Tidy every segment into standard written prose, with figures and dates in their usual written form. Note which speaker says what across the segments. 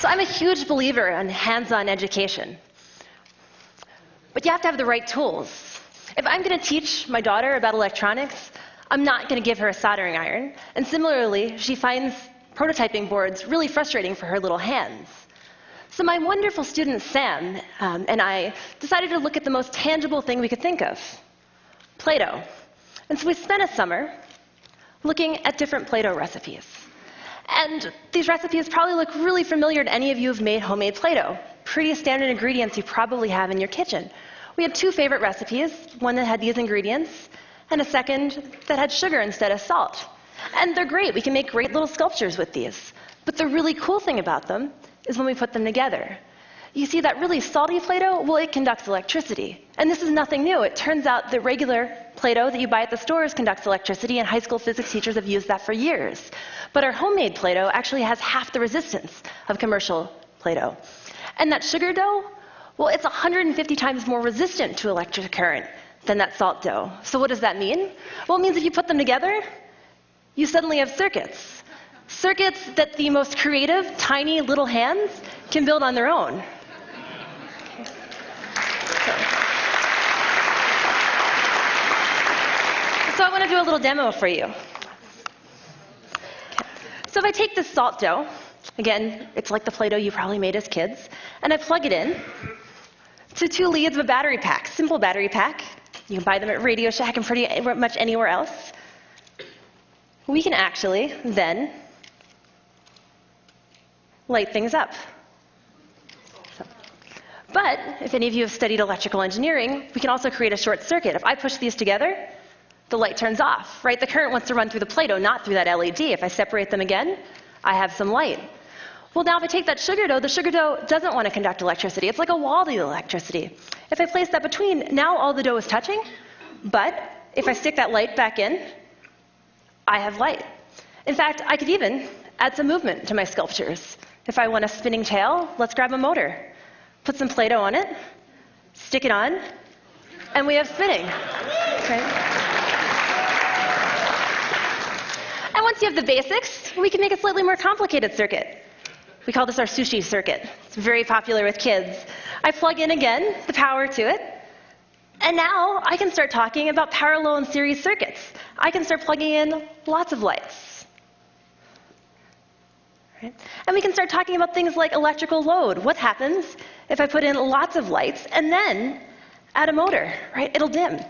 Speaker 1: So I'm a huge believer in hands-on education. But you have to have the right tools. If I'm going to teach my daughter about electronics, I'm not going to give her a soldering iron. And similarly, she finds prototyping boards really frustrating for her little hands. So my wonderful student Sam and I decided to look at the most tangible thing we could think of, Play-Doh. And so we spent a summer looking at different Play-Doh recipes. And these recipes probably look really familiar to any of you who've made homemade Play-Doh. Pretty standard ingredients you probably have in your kitchen. We had two favorite recipes, one that had these ingredients, and a second that had sugar instead of salt. And they're great. We can make great little sculptures with these. But the really cool thing about them is when we put them together. You see that really salty Play-Doh? Well, it conducts electricity. And this is nothing new. It turns out the regular Play-Doh that you buy at the stores conducts electricity, and high school physics teachers have used that for years. But our homemade Play-Doh actually has half the resistance of commercial Play-Doh. And that sugar dough, well, it's 150 times more resistant to electric current than that salt dough. So what does that mean? Well, it means if you put them together, you suddenly have circuits. Circuits that the most creative, tiny little hands can build on their own. So I want to do a little demo for you. So if I take this salt dough, again, it's like the Play-Doh you probably made as kids, and I plug it in to 2 leads of a battery pack, simple battery pack. You can buy them at Radio Shack and pretty much anywhere else. We can actually then light things up. But if any of you have studied electrical engineering, we can also create a short circuit. If I push these together, the light turns off, right? The current wants to run through the Play-Doh, not through that LED. If I separate them again, I have some light. Well, now if I take that sugar dough, the sugar dough doesn't want to conduct electricity. It's like a wall to electricity. If I place that between, now all the dough is touching, but if I stick that light back in, I have light. In fact, I could even add some movement to my sculptures. If I want a spinning tail, let's grab a motor. Put some Play-Doh on it, stick it on, and we have spinning. Okay. And once you have the basics, we can make a slightly more complicated circuit. We call this our sushi circuit. It's very popular with kids. I plug in again the power to it, and now I can start talking about parallel and series circuits. I can start plugging in lots of lights. Right? And we can start talking about things like electrical load. What happens if I put in lots of lights and then add a motor, right? It'll dim.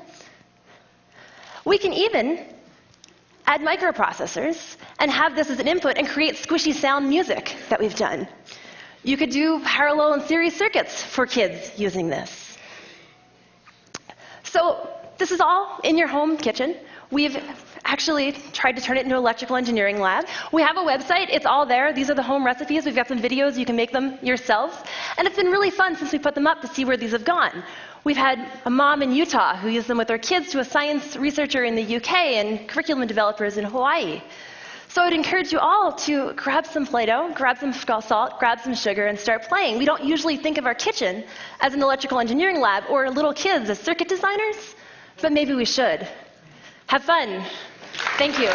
Speaker 1: We can even add microprocessors and have this as an input and create squishy sound music that we've done. You could do parallel and series circuits for kids using this. So this is all in your home kitchen. We've actually tried to turn it into an electrical engineering lab. We have a website. It's all there. These are the home recipes. We've got some videos. You can make them yourselves. And it's been really fun since we put them up to see where these have gone. We've had a mom in Utah who used them with her kids, to a science researcher in the UK, and curriculum developers in Hawaii. So I would encourage you all to grab some Play-Doh, grab some salt, grab some sugar, and start playing. We don't usually think of our kitchen as an electrical engineering lab or little kids as circuit designers, but maybe we should. Have fun. Thank you.